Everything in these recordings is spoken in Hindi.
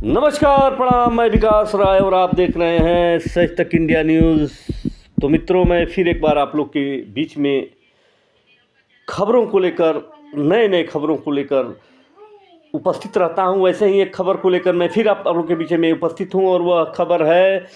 नमस्कार, प्रणाम। मैं विकास राय और आप देख रहे हैं सच तक इंडिया न्यूज़। तो मित्रों, मैं फिर एक बार आप लोग के बीच में खबरों को लेकर, नए खबरों को लेकर उपस्थित रहता हूं। वैसे ही एक खबर को लेकर मैं फिर आप लोग के बीच में उपस्थित हूं और वह खबर है,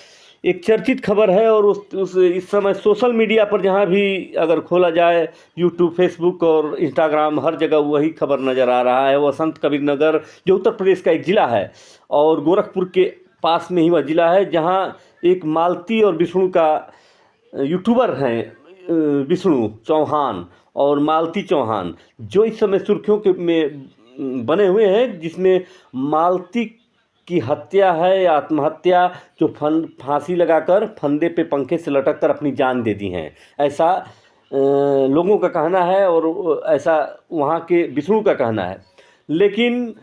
एक चर्चित खबर है। और उस इस समय सोशल मीडिया पर जहां भी अगर खोला जाए, यूट्यूब, फेसबुक और इंस्टाग्राम, हर जगह वही खबर नज़र आ रहा है। वह संत कबीर नगर, जो उत्तर प्रदेश का एक ज़िला है और गोरखपुर के पास में ही वह ज़िला है, जहां एक मालती और विष्णु का यूट्यूबर हैं, विष्णु चौहान और मालती चौहान, जो इस समय सुर्खियों के में बने हुए हैं, जिसमें मालती की हत्या है या आत्महत्या, जो फांसी लगाकर फंदे पे पंखे से लटक कर अपनी जान दे दी हैं, ऐसा लोगों का कहना है और ऐसा वहाँ के विष्णु का कहना है। लेकिन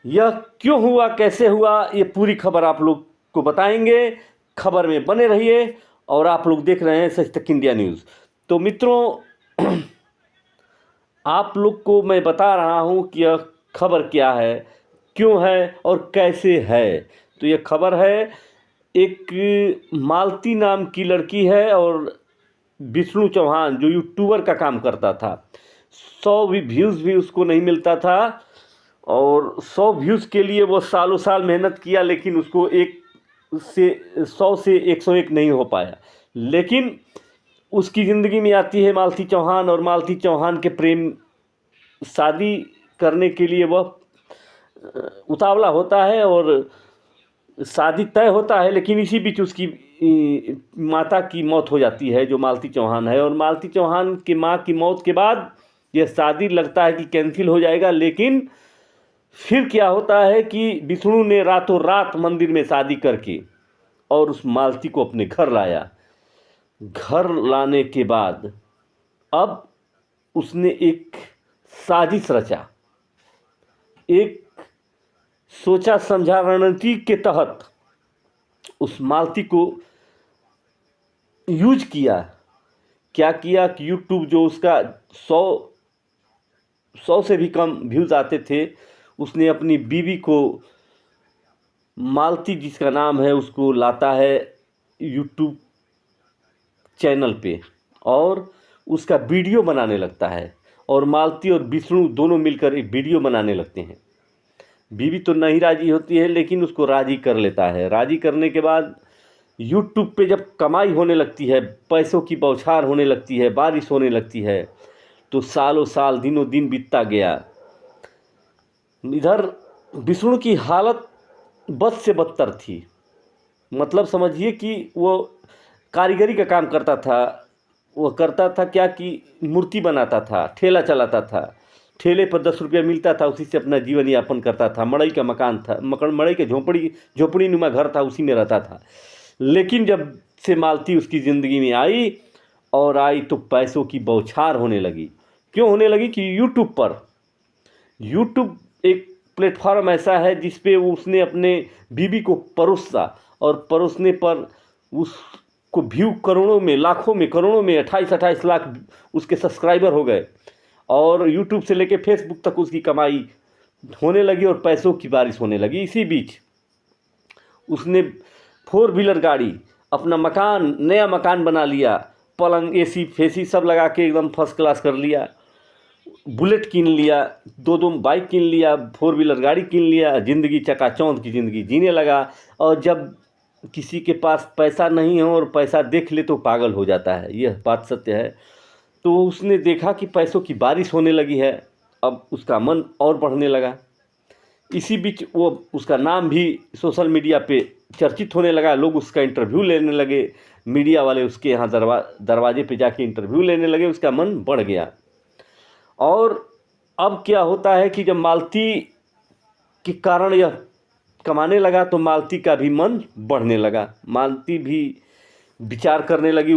यह क्यों हुआ, कैसे हुआ, ये पूरी खबर आप लोग को बताएंगे। खबर में बने रहिए और आप लोग देख रहे हैं सच तक इंडिया न्यूज़। तो मित्रों, आप लोग को मैं बता रहा हूं कि यह खबर क्या है, क्यों है और कैसे है। तो यह खबर है, एक मालती नाम की लड़की है और विष्णु चौहान जो यूट्यूबर का काम करता था। 100 व्यूज़ भी उसको नहीं मिलता था और 100 व्यूज़ के लिए वो सालों साल मेहनत किया, लेकिन उसको 100 से 101 नहीं हो पाया। लेकिन उसकी ज़िंदगी में आती है मालती चौहान और मालती चौहान के प्रेम, शादी करने के लिए वह उतावला होता है और शादी तय होता है। लेकिन इसी बीच उसकी माता की मौत हो जाती है, जो मालती चौहान है। और मालती चौहान की माँ की मौत के बाद यह शादी लगता है कि कैंसिल हो जाएगा। लेकिन फिर क्या होता है कि विष्णु ने रातों रात मंदिर में शादी करके और उस मालती को अपने घर लाया। घर लाने के बाद अब उसने एक साजिश रचा, एक सोचा समझा रणनीति के तहत उस मालती को यूज किया। क्या किया कि यूट्यूब जो उसका 100 से भी कम व्यूज़ आते थे, उसने अपनी बीवी को, मालती जिसका नाम है, उसको लाता है यूट्यूब चैनल पे और उसका वीडियो बनाने लगता है। और मालती और विष्णु दोनों मिलकर एक वीडियो बनाने लगते हैं। बीवी तो नहीं राज़ी होती है, लेकिन उसको राज़ी कर लेता है। राज़ी करने के बाद यूट्यूब पे जब कमाई होने लगती है, पैसों की बौछार होने लगती है, बारिश होने लगती है, तो सालों साल, दिनों दिन बीतता गया। इधर विष्णु की हालत बद से बदतर थी। मतलब समझिए कि वो कारीगरी का काम करता था। वो करता था क्या कि मूर्ति बनाता था, ठेला चलाता था। ठेले पर 10 रुपया मिलता था, उसी से अपना जीवन यापन करता था। मड़ई का मकान था, मड़ई के झोपड़ी नुमा घर था, उसी में रहता था। लेकिन जब से मालती उसकी ज़िंदगी में आई तो पैसों की बौछार होने लगी। क्यों होने लगी कि यूट्यूब एक प्लेटफॉर्म ऐसा है जिस पे उसने अपने बीवी को परोसा और परोसने पर उसको व्यू करोड़ों में, लाखों में, करोड़ों में, 28 लाख उसके सब्सक्राइबर हो गए। और यूट्यूब से लेके फेसबुक तक उसकी कमाई होने लगी और पैसों की बारिश होने लगी। इसी बीच उसने 4 व्हीलर गाड़ी, अपना मकान, नया मकान बना लिया, पलंग, एसी फेसी सब लगा के एकदम फर्स्ट क्लास कर लिया। बुलेट किन लिया, 2 बाइक किन लिया, 4 व्हीलर गाड़ी किन लिया। ज़िंदगी चकाचौंध की ज़िंदगी जीने लगा। और जब किसी के पास पैसा नहीं हो और पैसा देख ले तो पागल हो जाता है, यह बात सत्य है। तो उसने देखा कि पैसों की बारिश होने लगी है, अब उसका मन और बढ़ने लगा। इसी बीच वो, उसका नाम भी सोशल मीडिया पे चर्चित होने लगा। लोग उसका इंटरव्यू लेने लगे, मीडिया वाले उसके यहाँ दरवाजे पे जाके इंटरव्यू लेने लगे। उसका मन बढ़ गया। और अब क्या होता है कि जब मालती के कारण यह कमाने लगा तो मालती का भी मन बढ़ने लगा। मालती भी विचार करने लगी।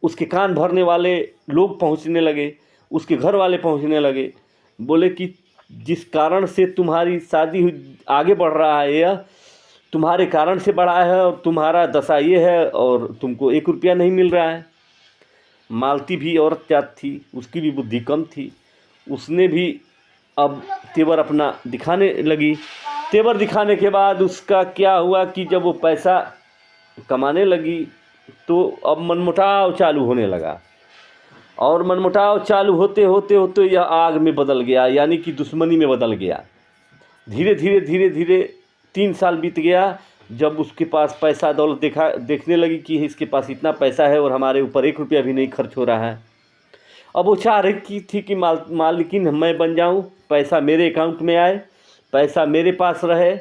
उसके कान भरने वाले लोग पहुंचने लगे, उसके घर वाले पहुंचने लगे। बोले कि जिस कारण से तुम्हारी शादी आगे बढ़ रहा है, यह तुम्हारे कारण से बढ़ा है और तुम्हारा दशा ये है और तुमको 1 रुपया नहीं मिल रहा है। मालती भी औरत जात थी, उसकी भी बुद्धि कम थी। उसने भी अब तेवर अपना दिखाने लगी तेवर दिखाने के बाद उसका क्या हुआ कि जब वो पैसा कमाने लगी तो अब मनमुटाव चालू होने लगा, और मनमुटाव चालू होते होते होते यह आग में बदल गया, यानी कि दुश्मनी में बदल गया। धीरे धीरे धीरे धीरे 3 साल बीत गया। जब उसके पास पैसा दौलत देखने लगी कि इसके पास इतना पैसा है और हमारे ऊपर 1 रुपया भी नहीं खर्च हो रहा है। अब वो चाह रही थी कि मालिकिन मैं बन जाऊं, पैसा मेरे अकाउंट में आए, पैसा मेरे पास रहे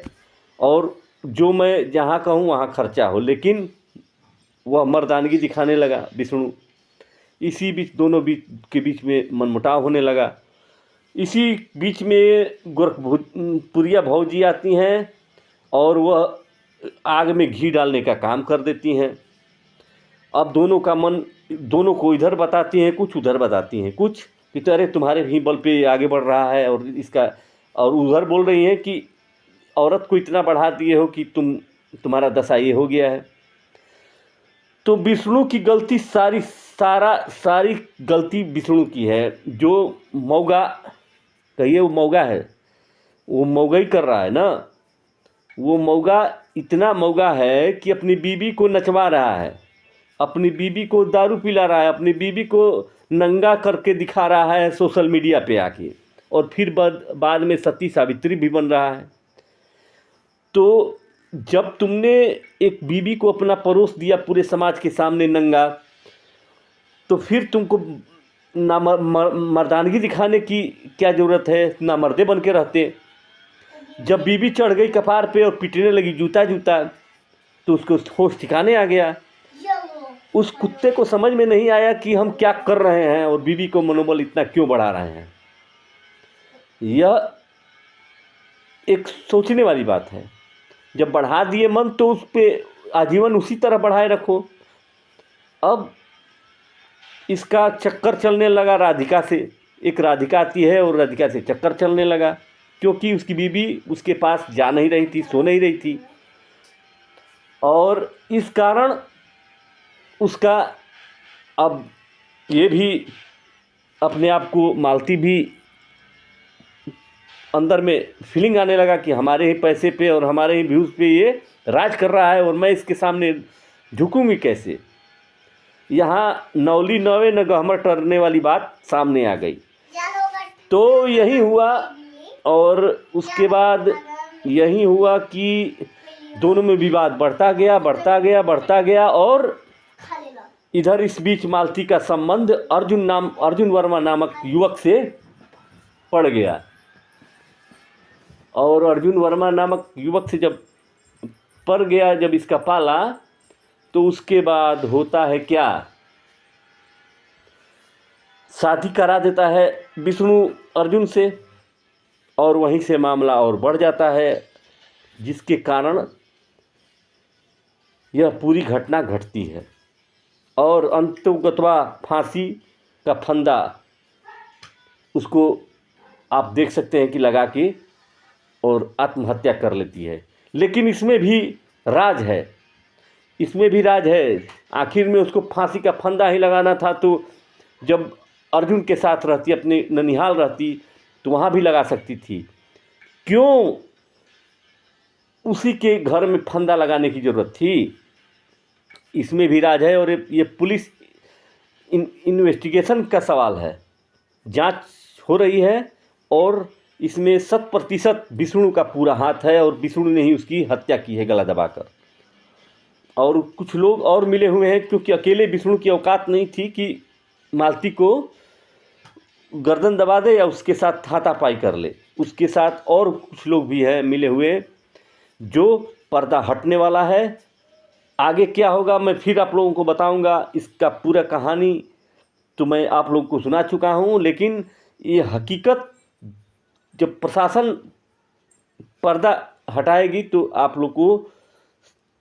और जो मैं जहाँ कहूँ वहाँ खर्चा हो। लेकिन वह मर्दानगी दिखाने लगा विष्णु। इसी बीच दोनों के बीच में मनमुटाव होने लगा। इसी बीच में गोरखपुरिया भौजी आती हैं और वह आग में घी डालने का काम कर देती हैं। अब दोनों को इधर बताती हैं कुछ, उधर बताती हैं कुछ, कि तो अरे तुम्हारे भी बल पे आगे बढ़ रहा है, और उधर बोल रही हैं कि औरत को इतना बढ़ा दिए हो कि तुम्हारा दशा ये हो गया है। तो विष्णु की गलती सारी गलती विष्णु की है। जो मौगा कहिए, वो मौगा है, वो मौगा ही कर रहा है ना। वो मौगा इतना मौगा है कि अपनी बीबी को नचवा रहा है, अपनी बीबी को दारू पिला रहा है, अपनी बीबी को नंगा करके दिखा रहा है सोशल मीडिया पे आके, और फिर बाद में सती सावित्री भी बन रहा है। तो जब तुमने एक बीबी को अपना परोस दिया पूरे समाज के सामने नंगा, तो फिर तुमको ना मर्दानगी दिखाने की क्या ज़रूरत है, ना मर्दे बन के रहते। जब बीबी चढ़ गई कपार पे और पिटने लगी जूता तो उसको होश ठिकाने आ गया। उस कुत्ते को समझ में नहीं आया कि हम क्या कर रहे हैं और बीबी को मनोबल इतना क्यों बढ़ा रहे हैं। यह एक सोचने वाली बात है। जब बढ़ा दिए मन तो उस पर आजीवन उसी तरह बढ़ाए रखो। अब इसका चक्कर चलने लगा राधिका से। एक राधिका आती है और राधिका से चक्कर चलने लगा, क्योंकि उसकी बीबी उसके पास जा नहीं रही थी, सो नहीं रही थी, और इस कारण उसका अब ये भी अपने आप को मालती भी अंदर में फीलिंग आने लगा कि हमारे ही पैसे पे और हमारे ही व्यूज़ पे ये राज कर रहा है और मैं इसके सामने झुकूंगी कैसे। यहाँ नौली नौवे न गहमर टरने वाली बात सामने आ गई। तो यही हुआ, और उसके बाद यही हुआ कि दोनों में विवाद बढ़ता गया और इधर इस बीच मालती का संबंध अर्जुन वर्मा नामक युवक से पड़ गया, और अर्जुन वर्मा नामक युवक से जब पड़ गया, जब इसका पाला, तो उसके बाद होता है क्या, शादी करा देता है विष्णु अर्जुन से, और वहीं से मामला और बढ़ जाता है, जिसके कारण यह पूरी घटना घटती है। और अंततः फांसी का फंदा उसको आप देख सकते हैं कि लगा के और आत्महत्या कर लेती है। लेकिन इसमें भी राज है, आखिर में उसको फांसी का फंदा ही लगाना था, तो जब अर्जुन के साथ रहती, अपने ननिहाल रहती, तो वहाँ भी लगा सकती थी। क्यों उसी के घर में फंदा लगाने की ज़रूरत थी? इसमें भी राज है, और ये पुलिस इन्वेस्टिगेशन का सवाल है, जांच हो रही है, और इसमें 100% विष्णु का पूरा हाथ है, और विष्णु ने ही उसकी हत्या की है गला दबाकर। और कुछ लोग और मिले हुए हैं, क्योंकि अकेले विष्णु की औकात नहीं थी कि मालती को गर्दन दबा दे या उसके साथ हाथापाई कर ले। उसके साथ और कुछ लोग भी हैं मिले हुए, जो पर्दा हटने वाला है। आगे क्या होगा मैं फिर आप लोगों को बताऊंगा। इसका पूरा कहानी तो मैं आप लोगों को सुना चुका हूं, लेकिन ये हकीकत जब प्रशासन पर्दा हटाएगी तो आप लोग को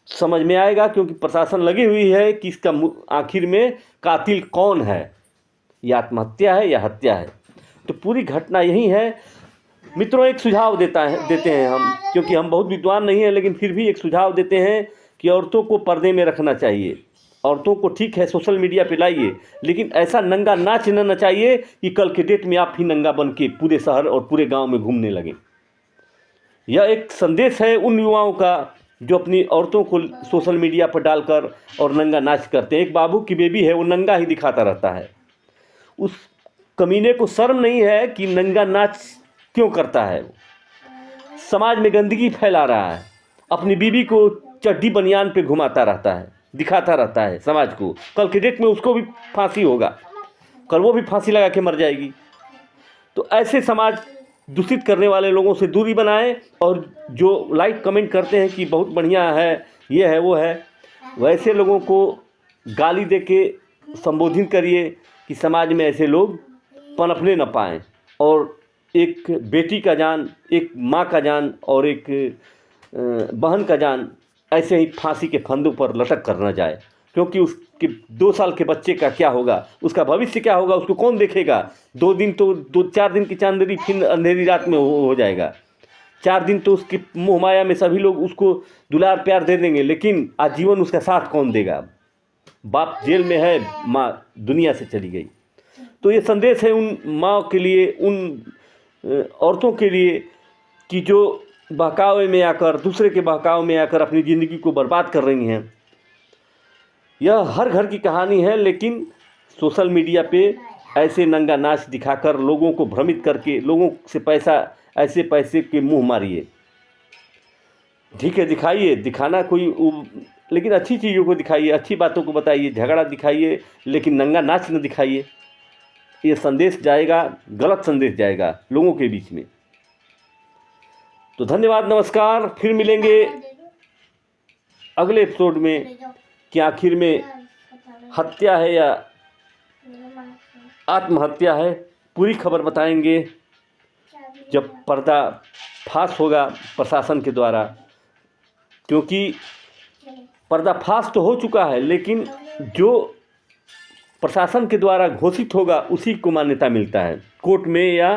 समझ में आएगा, क्योंकि प्रशासन लगी हुई है कि इसका आखिर में कातिल कौन है, या आत्महत्या है या हत्या है। तो पूरी घटना यही है। मित्रों, एक सुझाव देते हैं हम, क्योंकि हम बहुत विद्वान नहीं हैं, लेकिन फिर भी एक सुझाव देते हैं कि औरतों को पर्दे में रखना चाहिए। औरतों को ठीक है सोशल मीडिया पे लाइए, लेकिन ऐसा नंगा नाच न नचाइए कि कल के डेट में आप ही नंगा बन के पूरे शहर और पूरे गांव में घूमने लगें। यह एक संदेश है उन युवाओं का जो अपनी औरतों को सोशल मीडिया पर डालकर और नंगा नाच करते हैं। एक बाबू की बेबी है, वो नंगा ही दिखाता रहता है। उस कमीने को शर्म नहीं है कि नंगा नाच क्यों करता है। वो समाज में गंदगी फैला रहा है, अपनी बीवी को चड्डी बनियान पे घुमाता रहता है, दिखाता रहता है समाज को। कल के डेट में उसको भी फांसी होगा, कल वो भी फांसी लगा के मर जाएगी। तो ऐसे समाज दूषित करने वाले लोगों से दूरी बनाएं, और जो लाइक कमेंट करते हैं कि बहुत बढ़िया है, ये है वो है, वैसे लोगों को गाली दे के संबोधित करिए कि समाज में ऐसे लोग पनपने न पाएँ, और एक बेटी का जान, एक माँ का जान और एक बहन का जान ऐसे ही फांसी के फंदों पर लटक कर न जाए। क्योंकि उसके 2 साल के बच्चे का क्या होगा, उसका भविष्य क्या होगा, उसको कौन देखेगा। 2 दिन तो 2-4 दिन की चांदनी फिर अंधेरी रात में हो जाएगा। 4 दिन तो उसकी मोह माया में सभी लोग उसको दुलार प्यार दे देंगे, लेकिन आजीवन उसका साथ कौन देगा। बाप जेल में है, माँ दुनिया से चली गई। तो ये संदेश है उन माँ के लिए, उन औरतों के लिए कि जो बहकावे में आकर, दूसरे के बहकावे में आकर अपनी ज़िंदगी को बर्बाद कर रही हैं। यह हर घर की कहानी है, लेकिन सोशल मीडिया पे ऐसे नंगा नाच दिखाकर लोगों को भ्रमित करके लोगों से ऐसे पैसे के मुंह मारिए। ठीक है, दिखाइए, दिखाना लेकिन अच्छी चीज़ों को दिखाइए, अच्छी बातों को बताइए, झगड़ा दिखाइए, लेकिन नंगा नाच न दिखाइए। ये संदेश जाएगा, गलत संदेश जाएगा लोगों के बीच में। तो धन्यवाद, नमस्कार। फिर मिलेंगे अगले एपिसोड में कि आखिर में हत्या है या आत्महत्या है। पूरी खबर बताएंगे जब पर्दा फाश होगा प्रशासन के द्वारा, क्योंकि पर्दाफाश तो हो चुका है, लेकिन जो प्रशासन के द्वारा घोषित होगा उसी को मान्यता मिलता है। कोर्ट में या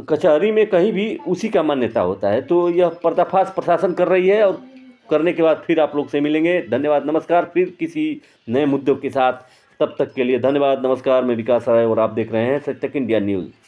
कचहरी में कहीं भी उसी का मान्यता होता है। तो यह पर्दाफाश प्रशासन कर रही है, और करने के बाद फिर आप लोग से मिलेंगे। धन्यवाद, नमस्कार। फिर किसी नए मुद्दों के साथ, तब तक के लिए धन्यवाद, नमस्कार। मैं विकास राय और आप देख रहे हैं सच तक इंडिया न्यूज़।